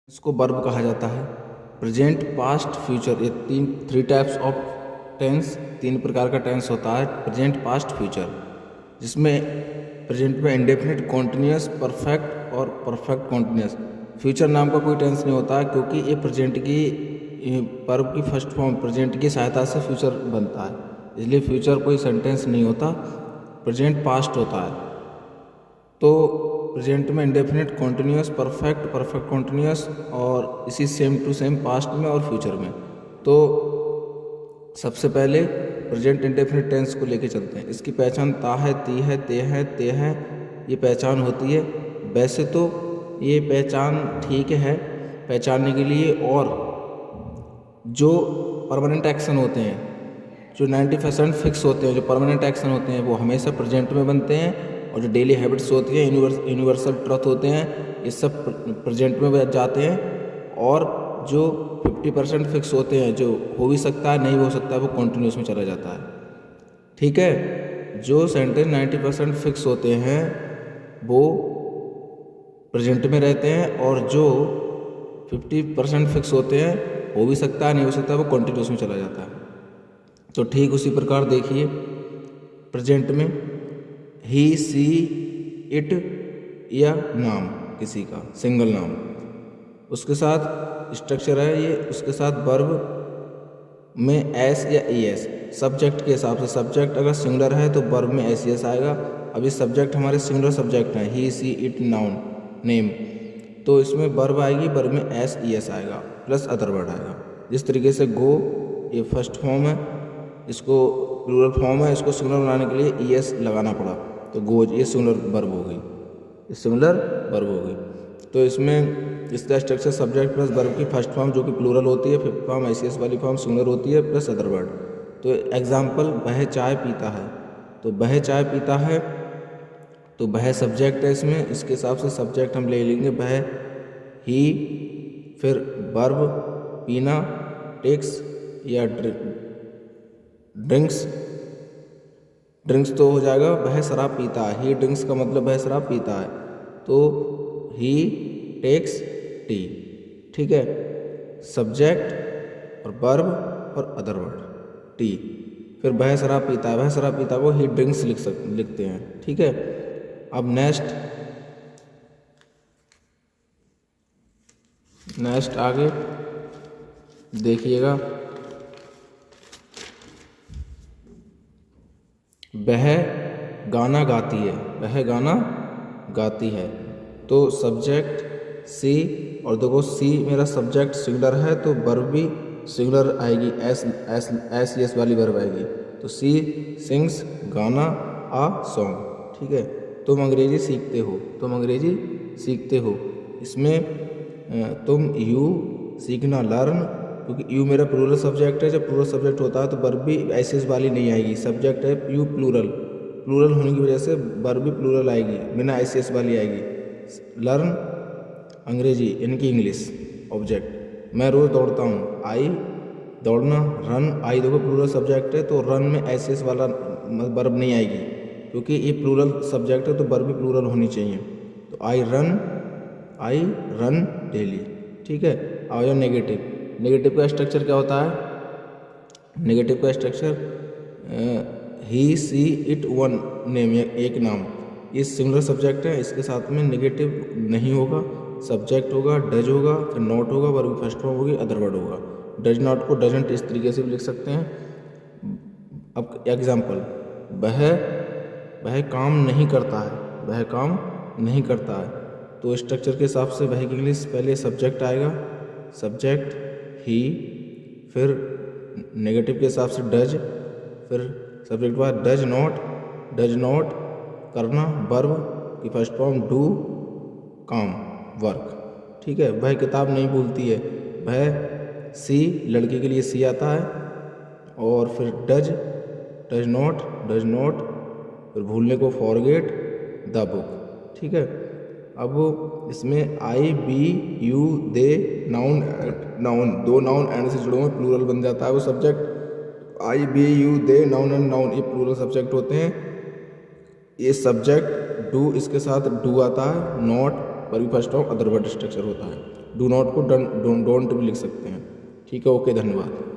इसको वर्ब कहा जाता है। प्रेजेंट, पास्ट, फ्यूचर, ये थ्री टाइप्स ऑफ टेंस, तीन प्रकार का टेंस होता है, प्रेजेंट, पास्ट, फ्यूचर, जिसमें प्रेजेंट में इंडेफिनिट, कॉन्टिन्यूस, परफेक्ट और परफेक्ट कॉन्टिन्यूस। फ्यूचर नाम का कोई टेंस नहीं होता है, क्योंकि ये प्रेजेंट की वर्ब की फर्स्ट फॉर्म प्रेजेंट की सहायता से फ्यूचर बनता है, इसलिए फ्यूचर कोई सेंटेंस नहीं होता, प्रेजेंट पास्ट होता है। तो प्रेजेंट में indefinite, continuous, perfect, perfect continuous और इसी सेम टू सेम पास्ट में और फ्यूचर में। तो सबसे पहले प्रेजेंट इंडेफिनिट टेंस को लेके चलते हैं। इसकी पहचान ता है, ती है, ते है, ते है, ये पहचान होती है। वैसे तो ये पहचान ठीक है पहचानने के लिए, और जो परमानेंट एक्शन होते हैं, जो 90% फिक्स होते हैं, जो परमानेंट एक्शन होते हैं, वो हमेशा प्रेजेंट में बनते हैं, और जो डेली हैबिट्स होती हैं, यूनिवर्सल ट्रुथ होते हैं, ये सब प्रेजेंट में जाते हैं। और जो 50% फिक्स होते हैं, जो हो भी सकता है नहीं हो सकता है, वो कॉन्टिन्यूस में चला जाता है। ठीक है, जो सेंटेंस 90% फिक्स होते हैं वो प्रेजेंट में रहते हैं, और जो 50% फिक्स होते हैं, हो भी सकता है नहीं हो सकता है, वो कॉन्टिन्यूस में चला जाता है। तो ठीक उसी प्रकार देखिए प्रेजेंट में ही, सी, इट या नाम किसी का सिंगल नाम, उसके साथ स्ट्रक्चर है ये, उसके साथ वर्ब में एस या ई एस, सब्जेक्ट के हिसाब से। सब्जेक्ट अगर सिंगुलर है तो वर्ब में एस ई एस आएगा। अभी सब्जेक्ट हमारे सिंगुलर सब्जेक्ट हैं, ही, सी, इट, नाउन, नेम, तो इसमें वर्ब आएगी, वर्ब में एस ई एस आएगा प्लस अदर वर्ड आएगा। जिस तरीके से गो, ये फर्स्ट फॉर्म है, इसको प्लूरल फॉर्म है, इसको सिंगुलर बनाने के लिए ई एस लगाना पड़ा, तो गोज, ये सिंगुलर वर्ब हो गई, ये सिंगुलर वर्ब हो गई। तो इसमें इसका स्ट्रक्चर सब्जेक्ट प्लस वर्ब की फर्स्ट फॉर्म जो कि प्लूरल होती है, fifth form S E S वाली फॉर्म सिंगुलर होती है, प्लस अदर वर्ड। तो एग्जाम्पल, वह चाय पीता है, तो वह चाय पीता है, तो वह सब्जेक्ट है इसमें, इसके हिसाब से सब्जेक्ट हम ले लेंगे वह, ही, फिर वर्ब पीना, टेक्स या ड्रिंक्स, ड्रिंक्स तो हो जाएगा वह शराब पीता है, ही ड्रिंक्स का मतलब वह शराब पीता है, तो ही टेक्स टी। ठीक है, सब्जेक्ट और वर्ब और अदर वर्ड, टी, फिर वह शराब पीता है, वह शराब पीता को ही ड्रिंक्स लिखते हैं। ठीक है, अब नेक्स्ट आगे देखिएगा, वह गाना गाती है, वह गाना गाती है, तो सब्जेक्ट सी, और देखो सी मेरा सब्जेक्ट सिंगुलर है तो वर्ब भी सिंगुलर आएगी, एस एस वाली वर्ब आएगी, तो सी सिंग्स गाना आ सॉन्ग। ठीक है, तुम अंग्रेजी सीखते हो, तुम अंग्रेजी सीखते हो, इसमें तुम यू सीखना लर्न, क्योंकि यू मेरा प्लूरल सब्जेक्ट है, जब प्लूरल सब्जेक्ट होता है तो वर्ब भी एस एस वाली नहीं आएगी, सब्जेक्ट है यू प्लूरल, प्लूरल होने की वजह से वर्ब भी प्लूरल आएगी, बिना एस एस वाली आएगी। लर्न अंग्रेजी यानी कि इंग्लिश, ऑब्जेक्ट मैं रोज़ दौड़ता हूँ, आई दौड़ना, रन, आई देखो प्लूरल सब्जेक्ट है तो रन में एस एस वाला वर्ब नहीं आएगी, क्योंकि ये प्लूरल सब्जेक्ट है तो वर्ब भी प्लूरल होनी चाहिए। तो आई रन डेली। ठीक है, और यो नेगेटिव, नेगेटिव का स्ट्रक्चर क्या होता है, नेगेटिव का structure he, she, it, one, name, एक नाम, ये सिंगुलर सब्जेक्ट है, इसके साथ में नेगेटिव नहीं होगा, सब्जेक्ट होगा, डज होगा, फिर नॉट होगा, वर्ब फर्स्ट फॉर्म होगी, अदर वर्ड होगा। डज नॉट को डजंट इस तरीके से भी लिख सकते हैं। अब एग्जाम्पल, वह काम नहीं करता है, वह काम नहीं करता है, तो स्ट्रक्चर के हिसाब से वह की इंग्लिश पहले सब्जेक्ट आएगा, सब्जेक्ट ही, फिर नेगेटिव के हिसाब से डज, फिर सब्जेक्ट बाद डज नॉट करना, वर्ब की फर्स्ट फॉर्म डू, काम, वर्क। ठीक है, वह किताब नहीं भूलती है, वह सी, लड़की के लिए सी आता है, और फिर डज नॉट, फिर भूलने को फॉरगेट द बुक। ठीक है, अब इसमें I, we, you, they, noun, दो नाउन एंड से जुड़े हुए प्लूरल बन जाता है, वो subject I, we, you, they, noun and noun, ये प्लूरल सब्जेक्ट होते हैं। ये सब्जेक्ट डू, इसके साथ डू आता है, not verb first form, other word structure होता है। डू नॉट को डोंट भी लिख सकते हैं। ठीक है, ओके, धन्यवाद।